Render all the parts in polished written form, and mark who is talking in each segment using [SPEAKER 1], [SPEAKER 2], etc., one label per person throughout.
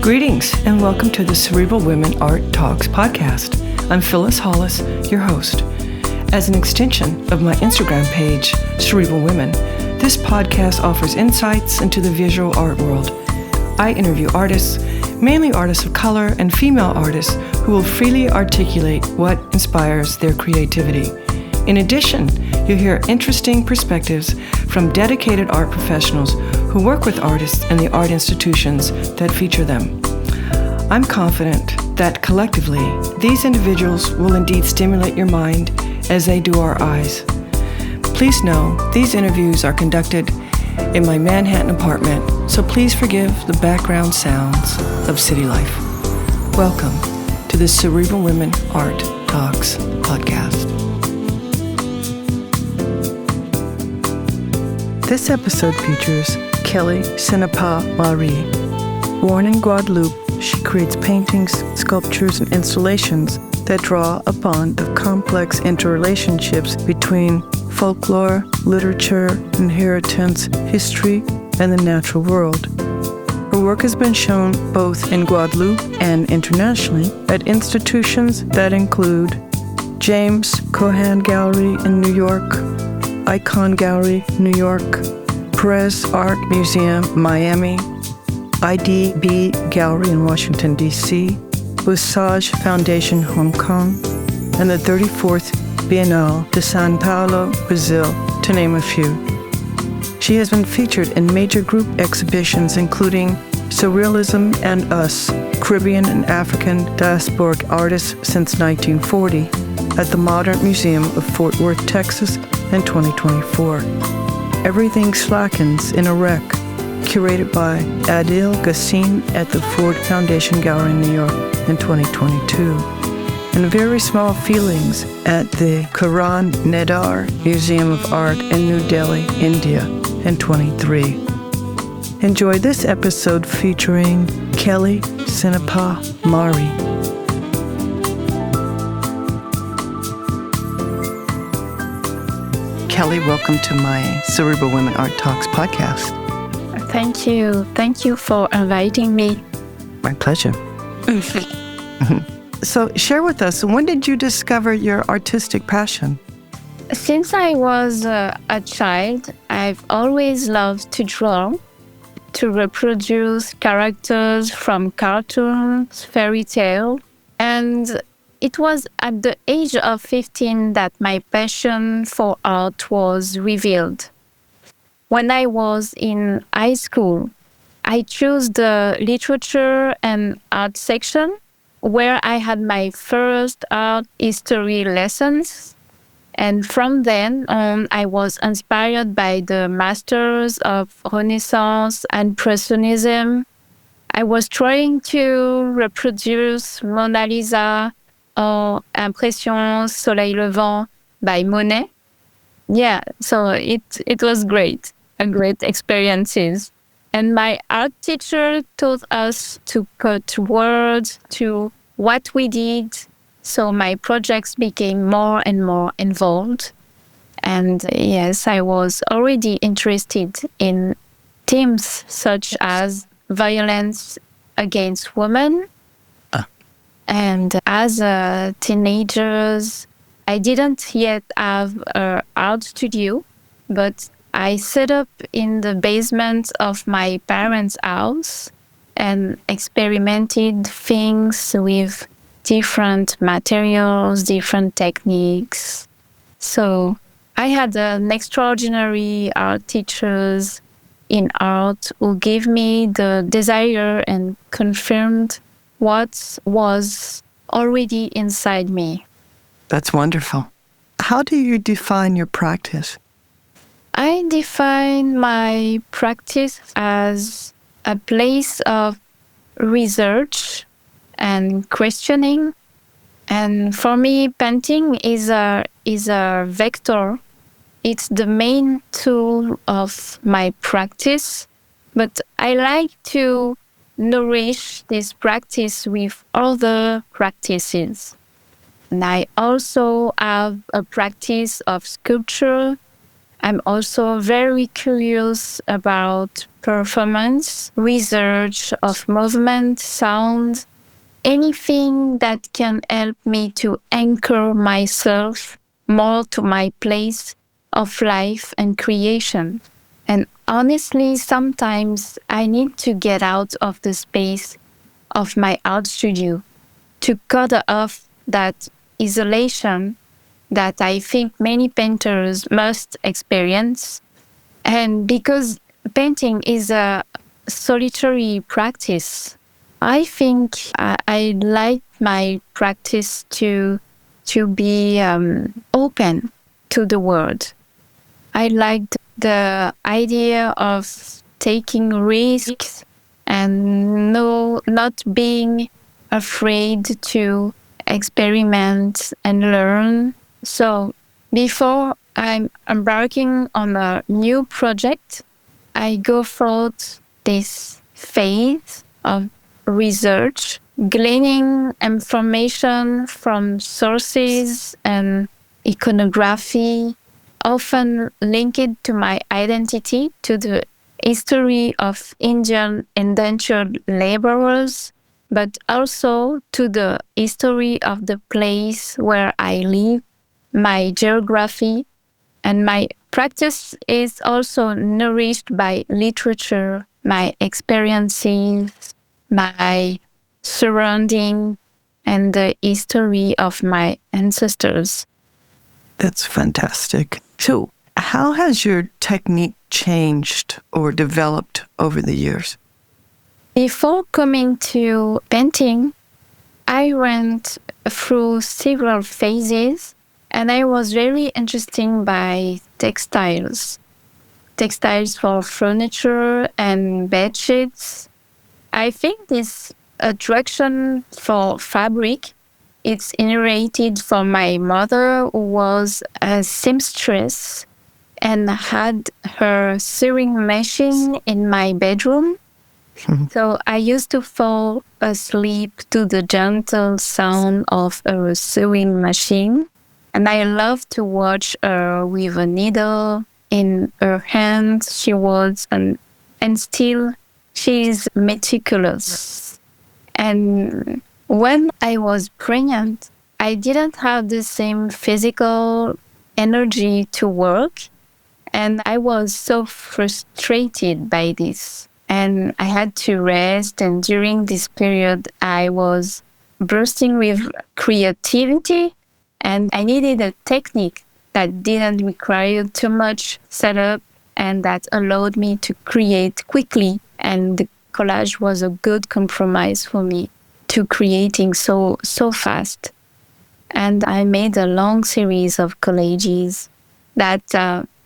[SPEAKER 1] Greetings and welcome to the Cerebral Women Art Talks podcast. I'm Phyllis Hollis, your host. As an extension of my Instagram page, Cerebral Women, this podcast offers insights into the visual art world. I interview artists, mainly artists of color and female artists who will freely articulate what inspires their creativity. In addition, you'll hear interesting perspectives from dedicated art professionals who work with artists and the art institutions that feature them. I'm confident that collectively, these individuals will indeed stimulate your mind as they do our eyes. Please know these interviews are conducted in my Manhattan apartment, so please forgive the background sounds of city life. Welcome to the Cerebral Women Art Talks podcast. This episode features Kelly Sinnapah Mary. Born in Guadeloupe, she creates paintings, sculptures, and installations that draw upon the complex interrelationships between folklore, literature, inheritance, history, and the natural world. Her work has been shown both in Guadeloupe and internationally at institutions that include James Cohan Gallery in New York, Icon Gallery, New York, Peréz Art Museum Miami, IDB Gallery in Washington, D.C., Osage Foundation, Hong Kong, and the 34th Bienal de São Paulo, Brazil, to name a few. She has been featured in major group exhibitions including Surrealism and Us, Caribbean and African Diasporic Artists since 1940, at the Modern Museum of Fort Worth, Texas, in 2024. Everything Slackens in a Wreck, curated by Adil Ghassim at the Ford Foundation Gallery in New York in 2022. And Very Small Feelings at the Kiran Nadar Museum of Art in New Delhi, India in 23. Enjoy this episode featuring Kelly Sinnapah Mary. Kelly, welcome to my Cerebral Women Art Talks podcast.
[SPEAKER 2] Thank you. Thank you for inviting me.
[SPEAKER 1] My pleasure. So share with us, when did you discover your artistic passion?
[SPEAKER 2] Since I was a child, I've always loved to draw, to reproduce characters from cartoons, fairy tale, and it was at the age of 15 that my passion for art was revealed. When I was in high school, I chose the literature and art section where I had my first art history lessons. And from then on, I was inspired by the masters of Renaissance and Impressionism. I was trying to reproduce Mona Lisa or Impression Soleil Levant by Monet. Yeah, so it was great, a great experiences. And my art teacher taught us to put words to what we did. So my projects became more and more involved. And yes, I was already interested in themes such as violence against women. And as a teenagers, I didn't yet have an art studio, but I set up in the basement of my parents' house and experimented things with different materials, different techniques. So I had an extraordinary art teachers in art who gave me the desire and confirmed what was already inside me.
[SPEAKER 1] That's wonderful. How do you define your practice?
[SPEAKER 2] I define my practice as a place of research and questioning. And for me, painting is a vector. It's the main tool of my practice. But I like to nourish this practice with other practices. And I also have a practice of sculpture I'm also very curious about performance, research of movement, sound, anything that can help me to anchor myself more to my place of life and creation. And honestly, sometimes I need to get out of the space of my art studio to cut off that isolation that I think many painters must experience. And because painting is a solitary practice, I think I like my practice to be open to the world. I liked the idea of taking risks and not being afraid to experiment and learn. So before I'm embarking on a new project, I go through this phase of research, gleaning information from sources and iconography, often linked to my identity, to the history of Indian indentured laborers, but also to the history of the place where I live, my geography, and my practice is also nourished by literature, my experiences, my surrounding, and the history of my ancestors.
[SPEAKER 1] That's fantastic. So, how has your technique changed or developed over the years?
[SPEAKER 2] Before coming to painting, I went through several phases, and I was very interested by textiles for furniture and bed sheets. I think this attraction for fabric, it's inherited from my mother, who was a seamstress and had her sewing machine in my bedroom. So I used to fall asleep to the gentle sound of her sewing machine. And I loved to watch her with a needle in her hand. She was, and still, she's meticulous. And when I was pregnant, I didn't have the same physical energy to work. And I was so frustrated by this. And I had to rest. And during this period, I was bursting with creativity. And I needed a technique that didn't require too much setup and that allowed me to create quickly. And the collage was a good compromise for me to creating so fast. And I made a long series of collages that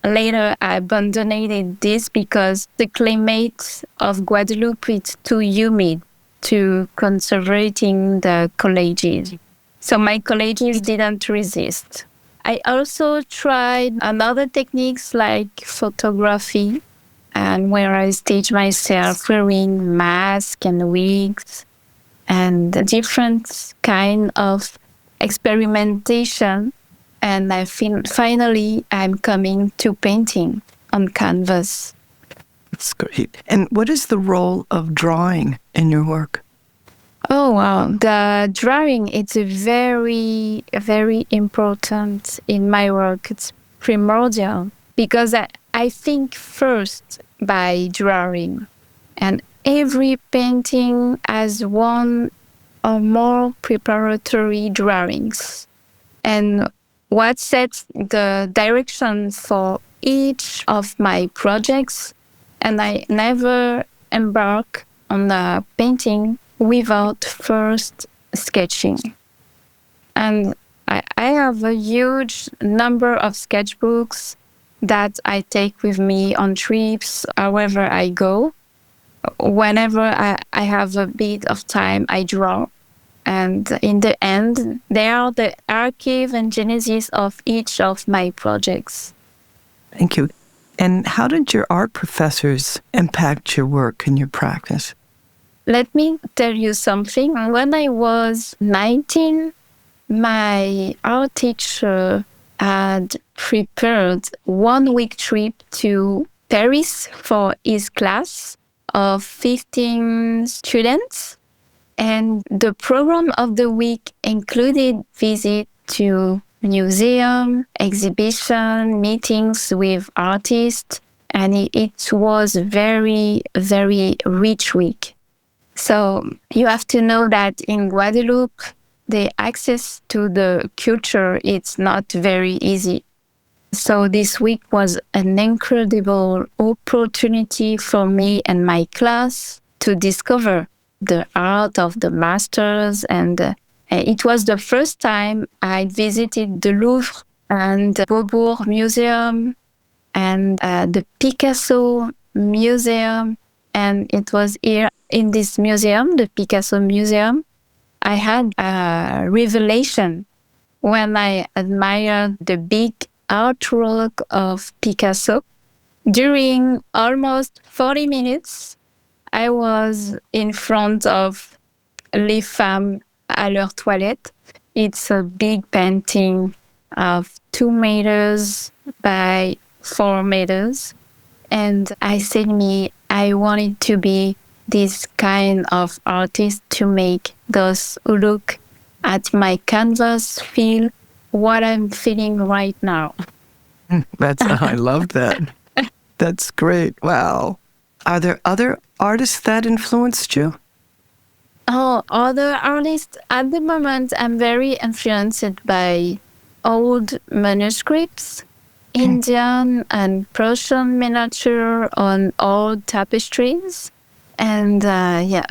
[SPEAKER 2] later I abandoned this because the climate of Guadeloupe is too humid to conservating the collages. So my collages didn't resist. I also tried another techniques like photography, and where I stage myself wearing masks and wigs and a different kind of experimentation. And I think finally I'm coming to painting on canvas.
[SPEAKER 1] That's great. And what is the role of drawing in your work?
[SPEAKER 2] Oh, wow. The drawing, it's very, very important in my work. It's primordial because I think first by drawing. And every painting has one or more preparatory drawings. And what sets the direction for each of my projects. And I never embark on a painting without first sketching. And I have a huge number of sketchbooks that I take with me on trips, however I go. Whenever I have a bit of time, I draw. And in the end, they are the archive and genesis of each of my projects.
[SPEAKER 1] Thank you. And how did your art professors impact your work and your practice?
[SPEAKER 2] Let me tell you something. When I was 19, my art teacher had prepared 1 week trip to Paris for his class of 15 students. And the program of the week included visit to museum, exhibition, meetings with artists, and it was a very, very rich week. So you have to know that in Guadeloupe, the access to the culture, it's not very easy. So this week was an incredible opportunity for me and my class to discover the art of the masters. And it was the first time I visited the Louvre and the Beaubourg Museum and the Picasso Museum. And it was here in this museum, the Picasso Museum, I had a revelation when I admired the big artwork of Picasso. During almost 40 minutes, I was in front of Les Femmes à leur toilette. It's a big painting of 2 meters by 4 meters. And I said I wanted to be this kind of artist to make those who look at my canvas feel what I'm feeling right now.
[SPEAKER 1] I loved that. That's great. Wow. Are there other artists that influenced you?
[SPEAKER 2] Oh, other artists? At the moment, I'm very influenced by old manuscripts, Indian and Persian miniature on old tapestries. And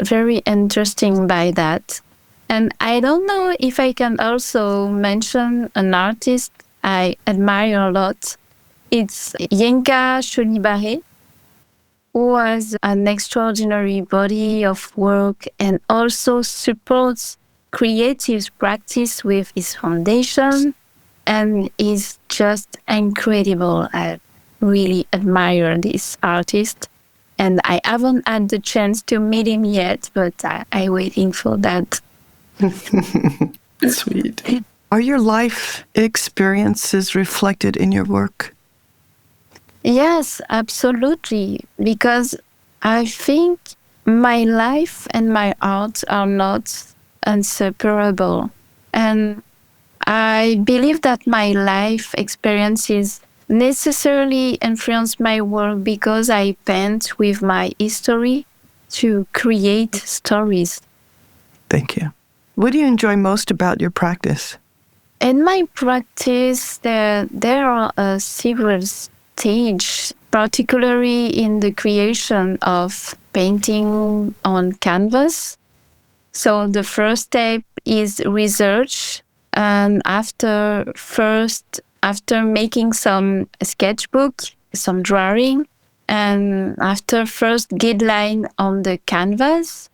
[SPEAKER 2] very interesting by that. And I don't know if I can also mention an artist I admire a lot. It's Yinka Shonibare, who has an extraordinary body of work and also supports creative practice with his foundation and is just incredible. I really admire this artist. And I haven't had the chance to meet him yet, but I'm waiting for that.
[SPEAKER 1] Sweet. Are your life experiences reflected in your work?
[SPEAKER 2] Yes, absolutely. Because I think my life and my art are not inseparable. And I believe that my life experiences necessarily influence my work because I paint with my history to create stories.
[SPEAKER 1] Thank you. What do you enjoy most about your practice?
[SPEAKER 2] In my practice, there are several stages, particularly in the creation of painting on canvas. So the first step is research, and after making some sketchbook, some drawing, and after first guideline on the canvas,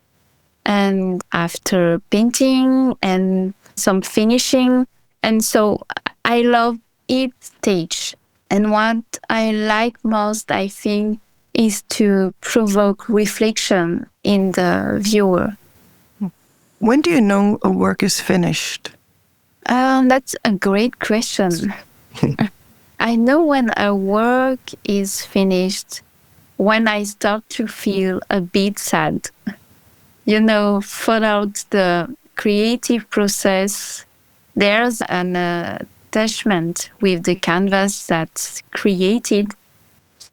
[SPEAKER 2] and after painting and some finishing. And so I love each stage. And what I like most, I think, is to provoke reflection in the viewer.
[SPEAKER 1] When do you know a work is finished?
[SPEAKER 2] That's a great question. I know when a work is finished when I start to feel a bit sad. Throughout the creative process, there's an attachment with the canvas that's created,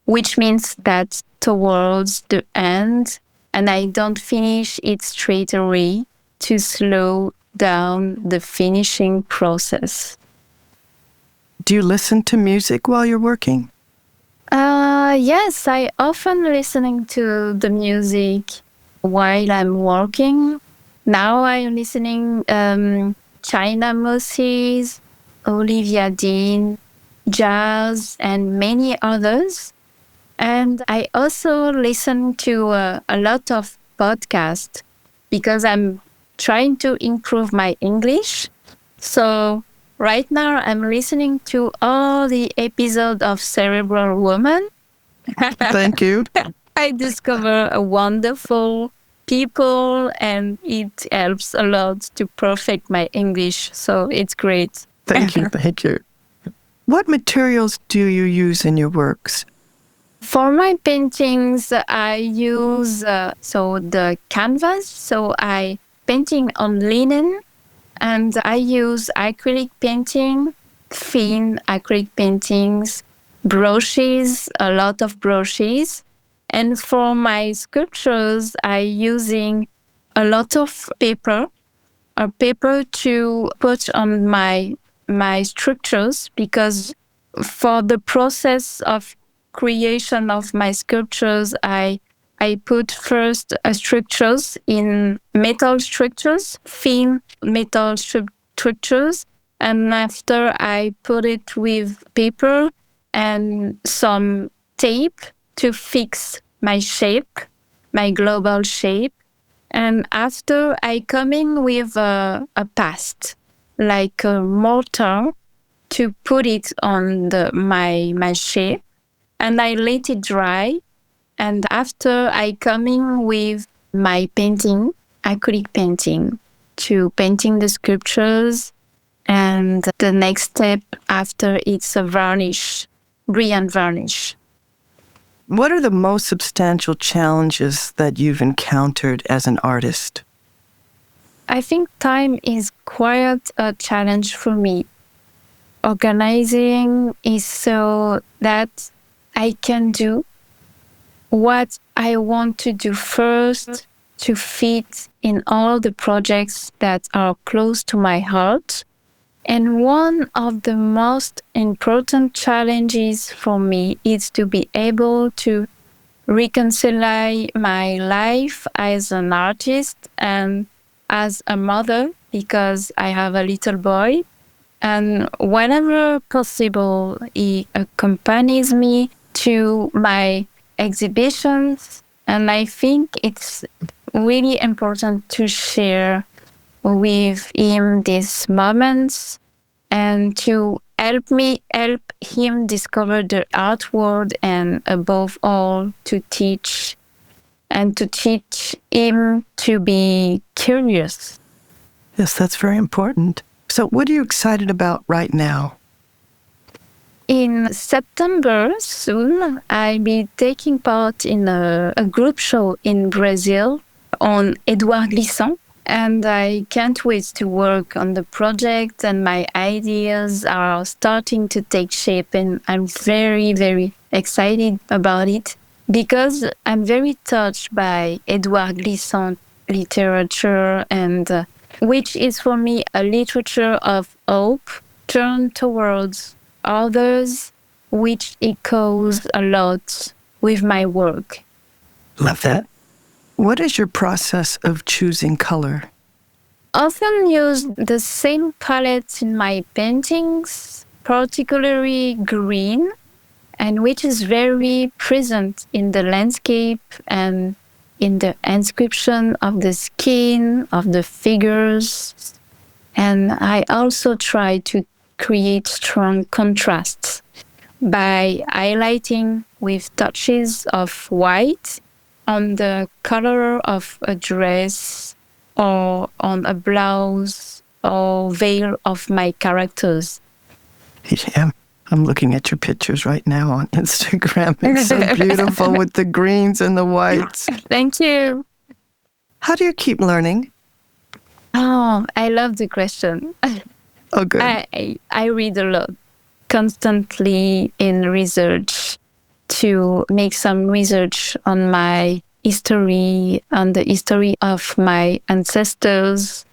[SPEAKER 2] which means that towards the end, and I don't finish it straight away, to slow down the finishing process.
[SPEAKER 1] Do you listen to music while you're working?
[SPEAKER 2] Yes, I often listening to the music while I'm working. Now I'm listening China Moses, Olivia Dean, jazz, and many others. And I also listen to a lot of podcasts because I'm trying to improve my English. So right now I'm listening to all the episodes of Cerebral Woman.
[SPEAKER 1] Thank you.
[SPEAKER 2] I discover a wonderful people and it helps a lot to perfect my English. So it's great.
[SPEAKER 1] Thank you. Thank you. What materials do you use in your works?
[SPEAKER 2] For my paintings, I use the canvas. So I painting on linen, and I use acrylic painting, thin acrylic paintings, brushes, a lot of brushes. And for my sculptures, I using a lot of paper, a paper to put on my structures, because for the process of creation of my sculptures, I put first structures in metal structures, thin metal structures, and after I put it with paper and some tape to fix my shape, my global shape. And after I come in with a past, like a mortar, to put it on my shape, and I let it dry. And after I come in with my painting, acrylic painting, to painting the sculptures. And the next step after it's a varnish, brilliant varnish.
[SPEAKER 1] What are the most substantial challenges that you've encountered as an artist?
[SPEAKER 2] I think time is quite a challenge for me. Organizing is so that I can do what I want to do first to fit in all the projects that are close to my heart. And one of the most important challenges for me is to be able to reconcile my life as an artist and as a mother, because I have a little boy. And whenever possible, he accompanies me to my exhibitions. And I think it's really important to share with him these moments and to help him discover the art world, and above all to teach him to be curious.
[SPEAKER 1] Yes, that's very important. So what are you excited about right now?
[SPEAKER 2] In September, soon, I'll be taking part in a group show in Brazil on Edouard Glissant. And I can't wait to work on the project, and my ideas are starting to take shape, and I'm very, very excited about it, because I'm very touched by Edouard Glissant literature, and which is for me a literature of hope turned towards others, which echoes a lot with my work.
[SPEAKER 1] Love that. What is your process of choosing color?
[SPEAKER 2] Often use the same palettes in my paintings, particularly green, and which is very present in the landscape and in the inscription of the skin, of the figures. And I also try to create strong contrasts by highlighting with touches of white on the color of a dress or on a blouse or veil of my characters.
[SPEAKER 1] Yeah, I'm looking at your pictures right now on Instagram. It's so beautiful with the greens and the whites.
[SPEAKER 2] Thank you.
[SPEAKER 1] How do you keep learning?
[SPEAKER 2] Oh, I love the question.
[SPEAKER 1] Oh, good.
[SPEAKER 2] I read a lot, constantly in research, to make some research on my history, on the history of my ancestors.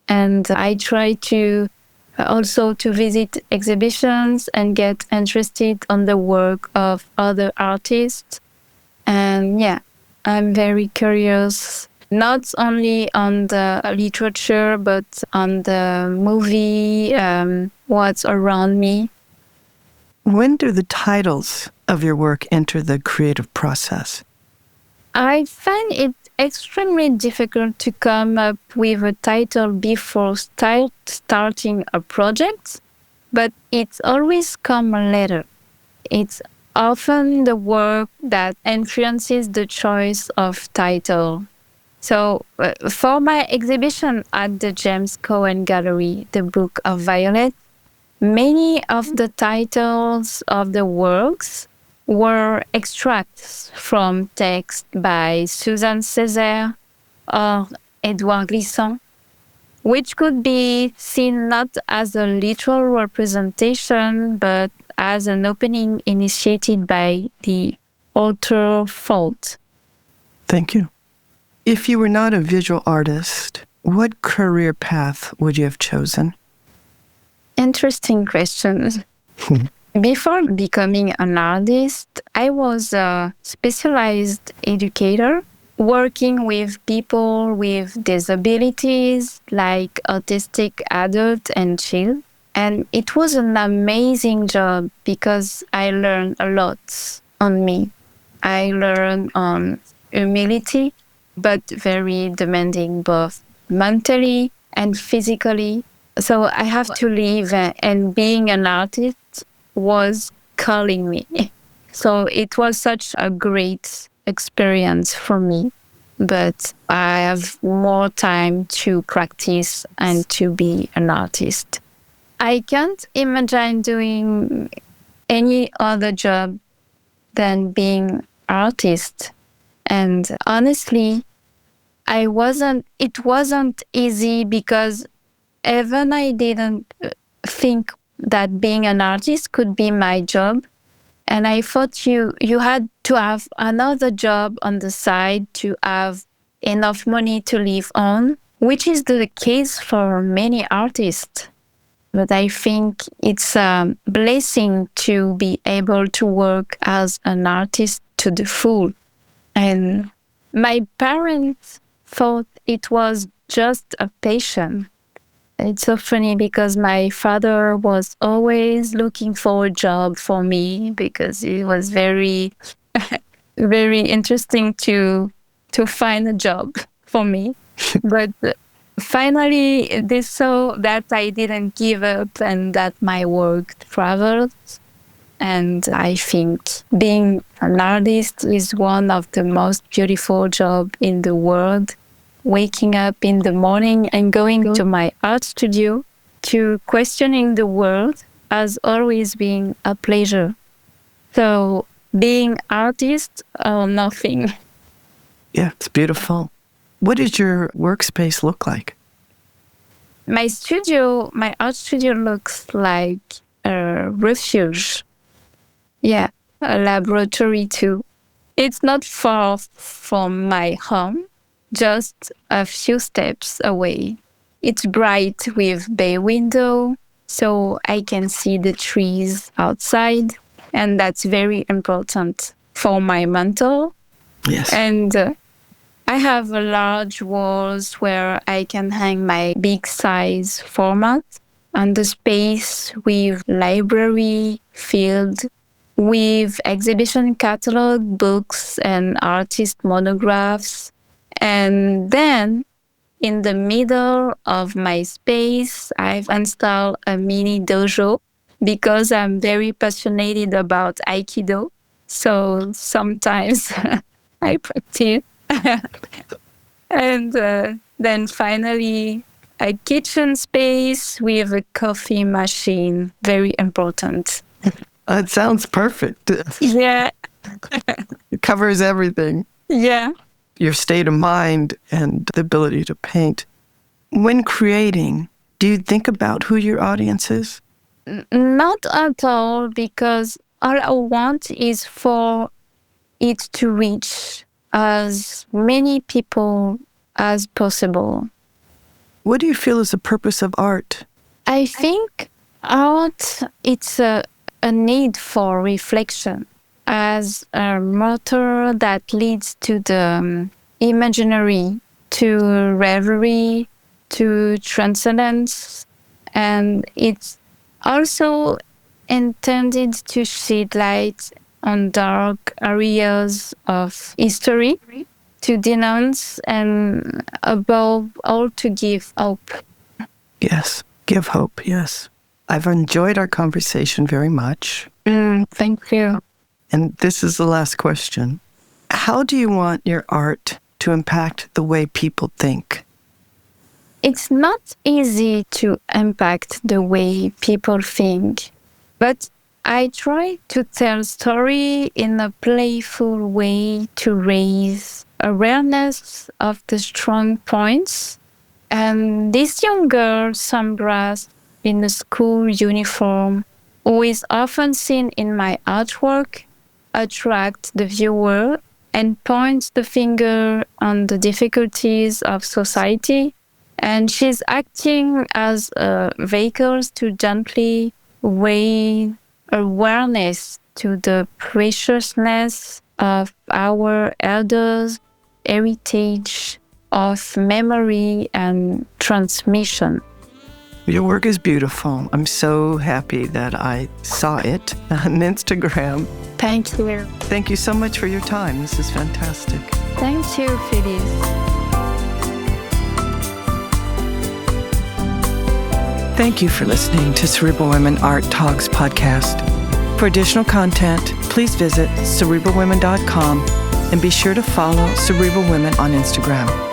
[SPEAKER 2] And I try to also to visit exhibitions and get interested on the work of other artists. And yeah, I'm very curious, not only on the literature, but on the movie, what's around me.
[SPEAKER 1] When do the titles of your work enter the creative process?
[SPEAKER 2] I find it extremely difficult to come up with a title before starting a project, but it's always come later. It's often the work that influences the choice of title. So for my exhibition at the James Cohan Gallery, The Book of Violet, many of the titles of the works were extracts from text by Suzanne Césaire or Édouard Glissant, which could be seen not as a literal representation, but as an opening initiated by the author fault.
[SPEAKER 1] Thank you. If you were not a visual artist, what career path would you have chosen?
[SPEAKER 2] Interesting question. Before becoming an artist, I was a specialized educator working with people with disabilities like autistic adults and children. And it was an amazing job because I learned a lot on me. I learned on humility, but very demanding both mentally and physically. So I have to leave, and being an artist was calling me. So it was such a great experience for me, but I have more time to practice and to be an artist. I can't imagine doing any other job than being artist. And honestly, it wasn't easy because even I didn't think that being an artist could be my job. And I thought you had to have another job on the side to have enough money to live on, which is the case for many artists. But I think it's a blessing to be able to work as an artist to the full. And my parents thought it was just a passion. It's so funny because my father was always looking for a job for me because it was very, very interesting to find a job for me. But finally, they saw that I didn't give up and that my work traveled. And I think being an artist is one of the most beautiful jobs in the world. Waking up in the morning and going to my art studio to questioning the world has always been a pleasure. So being artist or nothing.
[SPEAKER 1] Yeah, it's beautiful. What does your workspace look like?
[SPEAKER 2] My art studio looks like a refuge. Yeah, a laboratory too. It's not far from my home, just a few steps away. It's bright with bay window, so I can see the trees outside, and that's very important for my mental.
[SPEAKER 1] Yes.
[SPEAKER 2] And I have a large walls where I can hang my big size format, and the space with library filled with exhibition catalog, books, and artist monographs. And then, in the middle of my space, I've installed a mini dojo because I'm very passionate about Aikido. So sometimes I practice. And then finally, a kitchen space with a coffee machine. Very important.
[SPEAKER 1] It sounds perfect.
[SPEAKER 2] Yeah.
[SPEAKER 1] It covers everything.
[SPEAKER 2] Yeah.
[SPEAKER 1] Your state of mind and the ability to paint. When creating, do you think about who your audience is?
[SPEAKER 2] Not at all, because all I want is for it to reach as many people as possible.
[SPEAKER 1] What do you feel is the purpose of art?
[SPEAKER 2] I think art, it's a need for reflection as a motor that leads to the imaginary, to reverie, to transcendence. And it's also intended to shed light on dark areas of history, to denounce, and above all, to give hope.
[SPEAKER 1] Yes, give hope, yes. I've enjoyed our conversation very much.
[SPEAKER 2] Thank you.
[SPEAKER 1] And this is the last question. How do you want your art to impact the way people think?
[SPEAKER 2] It's not easy to impact the way people think, but I try to tell story in a playful way to raise awareness of the strong points. And this young girl, Sambra's, in a school uniform, who is often seen in my artwork, attracts the viewer and points the finger on the difficulties of society. And she's acting as a vehicle to gently raise awareness to the preciousness of our elders' heritage of memory and transmission.
[SPEAKER 1] Your work is beautiful. I'm so happy that I saw it on Instagram.
[SPEAKER 2] Thank you.
[SPEAKER 1] Thank you so much for your time. This is fantastic.
[SPEAKER 2] Thank you, Peréz.
[SPEAKER 1] Thank you for listening to Cerebral Women Art Talks podcast. For additional content, please visit cerebralwomen.com and be sure to follow Cerebral Women on Instagram.